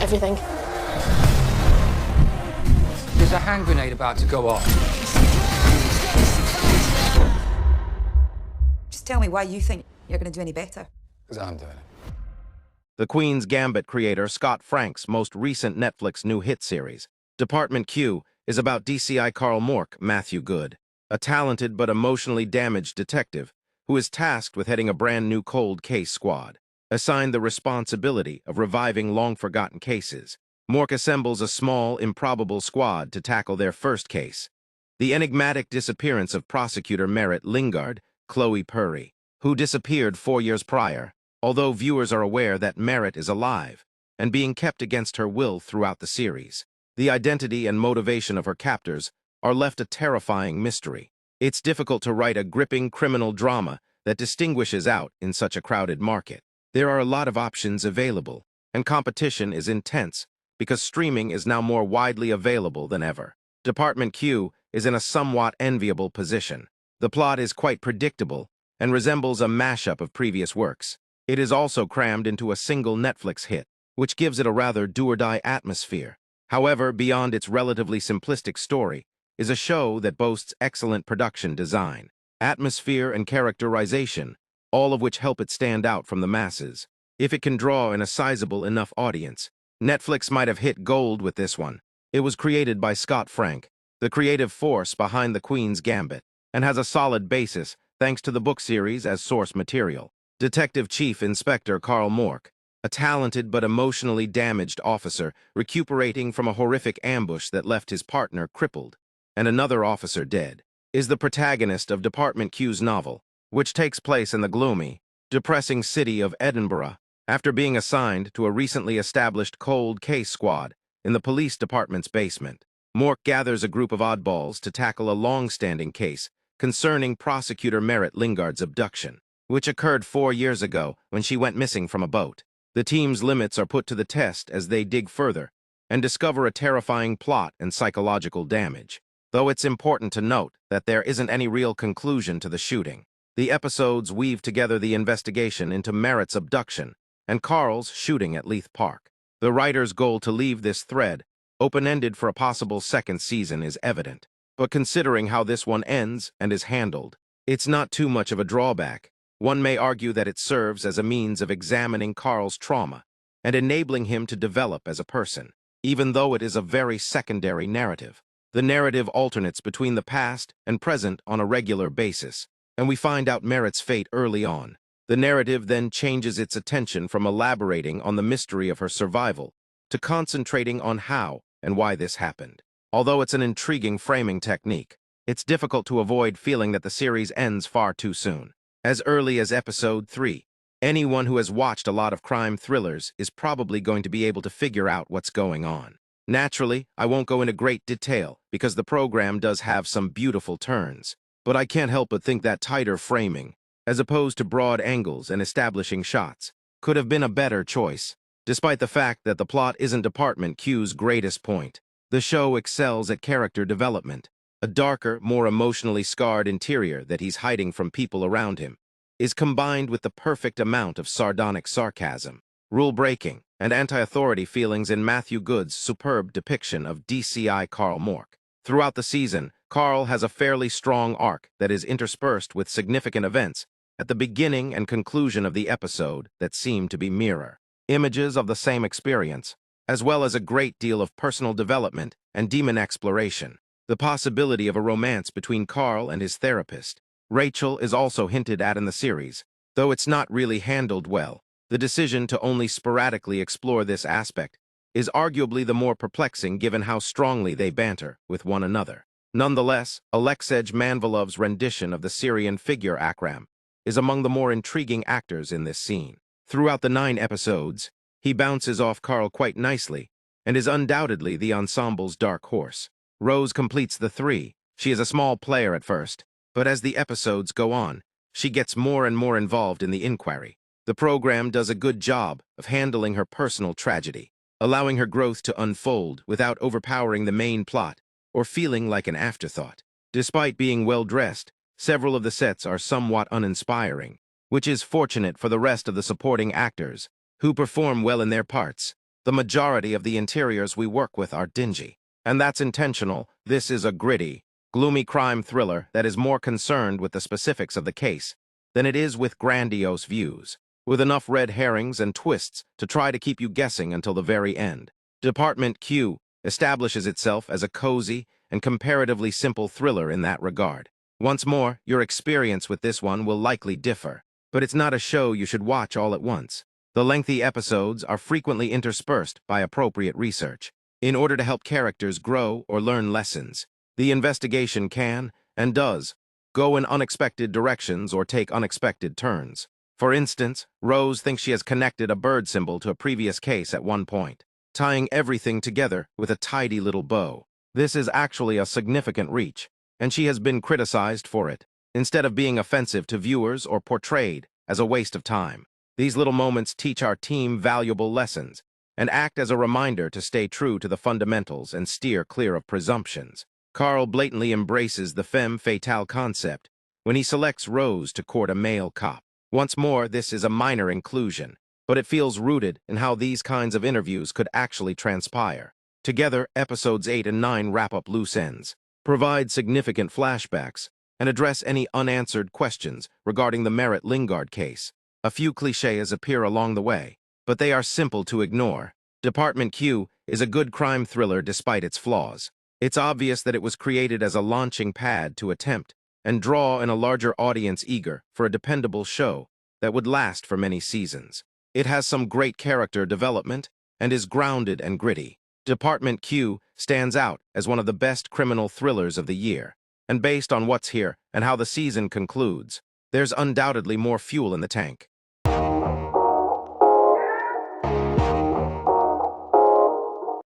everything. There's a hand grenade about to go off. Just tell me why you think you're going to do any better. Because I'm doing it. The Queen's Gambit creator Scott Frank's most recent Netflix new hit series, Dept.Q, is about DCI Carl Mork, Matthew Goode, a talented but emotionally damaged detective who is tasked with heading a brand new cold case squad. Assigned the responsibility of reviving long-forgotten cases, Mork assembles a small, improbable squad to tackle their first case, the enigmatic disappearance of prosecutor Merritt Lingard, Chloe Purry, who disappeared 4 years prior, although viewers are aware that Merritt is alive and being kept against her will throughout the series. The identity and motivation of her captors are left a terrifying mystery. It's difficult to write a gripping criminal drama that distinguishes out in such a crowded market. There are a lot of options available, and competition is intense because streaming is now more widely available than ever. Dept.Q is in a somewhat enviable position. The plot is quite predictable and resembles a mashup of previous works. It is also crammed into a single Netflix hit, which gives it a rather do-or-die atmosphere. However, beyond its relatively simplistic story is a show that boasts excellent production design, atmosphere, and characterization, all of which help it stand out from the masses. If it can draw in a sizable enough audience, Netflix might have hit gold with this one. It was created by Scott Frank, the creative force behind The Queen's Gambit, and has a solid basis thanks to the book series as source material. Detective Chief Inspector Carl Mork, a talented but emotionally damaged officer recuperating from a horrific ambush that left his partner crippled and another officer dead, is the protagonist of Dept.Q's novel, which takes place in the gloomy, depressing city of Edinburgh after being assigned to a recently established cold case squad in the police department's basement. Mork gathers a group of oddballs to tackle a long-standing case concerning prosecutor Merritt Lingard's abduction, which occurred 4 years ago when she went missing from a boat. The team's limits are put to the test as they dig further and discover a terrifying plot and psychological damage, though it's important to note that there isn't any real conclusion to the shooting. The episodes weave together the investigation into Merritt's abduction and Carl's shooting at Leith Park. The writer's goal to leave this thread open-ended for a possible second season is evident, but considering how this one ends and is handled, it's not too much of a drawback. One may argue that it serves as a means of examining Carl's trauma and enabling him to develop as a person, even though it is a very secondary narrative. The narrative alternates between the past and present on a regular basis, and we find out Merritt's fate early on. The narrative then changes its attention from elaborating on the mystery of her survival to concentrating on how and why this happened. Although it's an intriguing framing technique, it's difficult to avoid feeling that the series ends far too soon. As early as episode 3, anyone who has watched a lot of crime thrillers is probably going to be able to figure out what's going on. Naturally, I won't go into great detail because the program does have some beautiful turns, but I can't help but think that tighter framing, as opposed to broad angles and establishing shots, could have been a better choice. Despite the fact that the plot isn't Dept.Q's greatest point, the show excels at character development. A darker, more emotionally scarred interior that he's hiding from people around him is combined with the perfect amount of sardonic sarcasm, rule-breaking, and anti-authority feelings in Matthew Goode's superb depiction of DCI Carl Mork. Throughout the season, Carl has a fairly strong arc that is interspersed with significant events at the beginning and conclusion of the episode that seem to be mirror images of the same experience, as well as a great deal of personal development and demon exploration. The possibility of a romance between Carl and his therapist, Rachel, is also hinted at in the series, though it's not really handled well. The decision to only sporadically explore this aspect is arguably the more perplexing given how strongly they banter with one another. Nonetheless, Alexej Manvilov's rendition of the Syrian figure Akram is among the more intriguing actors in this scene. Throughout the 9 episodes, he bounces off Carl quite nicely and is undoubtedly the ensemble's dark horse. Rose completes the 3. She is a small player at first, but as the episodes go on, she gets more and more involved in the inquiry. The program does a good job of handling her personal tragedy, allowing her growth to unfold without overpowering the main plot or feeling like an afterthought. Despite being well-dressed, several of the sets are somewhat uninspiring, which is fortunate for the rest of the supporting actors, who perform well in their parts. The majority of the interiors we work with are dingy. And that's intentional. This is a gritty, gloomy crime thriller that is more concerned with the specifics of the case than it is with grandiose views, with enough red herrings and twists to try to keep you guessing until the very end. Dept.Q establishes itself as a cozy and comparatively simple thriller in that regard. Once more, your experience with this one will likely differ, but it's not a show you should watch all at once. The lengthy episodes are frequently interspersed by appropriate research, in order to help characters grow or learn lessons. The investigation can, and does, go in unexpected directions or take unexpected turns. For instance, Rose thinks she has connected a bird symbol to a previous case at one point, tying everything together with a tidy little bow. This is actually a significant reach, and she has been criticized for it, instead of being offensive to viewers or portrayed as a waste of time. These little moments teach our team valuable lessons and act as a reminder to stay true to the fundamentals and steer clear of presumptions. Carl blatantly embraces the femme fatale concept when he selects Rose to court a male cop. Once more, this is a minor inclusion, but it feels rooted in how these kinds of interviews could actually transpire. Together, episodes 8 and 9 wrap up loose ends, provide significant flashbacks, and address any unanswered questions regarding the Merritt Lingard case. A few clichés appear along the way, but they are simple to ignore. Dept.Q is a good crime thriller despite its flaws. It's obvious that it was created as a launching pad to attempt and draw in a larger audience eager for a dependable show that would last for many seasons. It has some great character development and is grounded and gritty. Dept.Q stands out as one of the best criminal thrillers of the year, and based on what's here and how the season concludes, there's undoubtedly more fuel in the tank.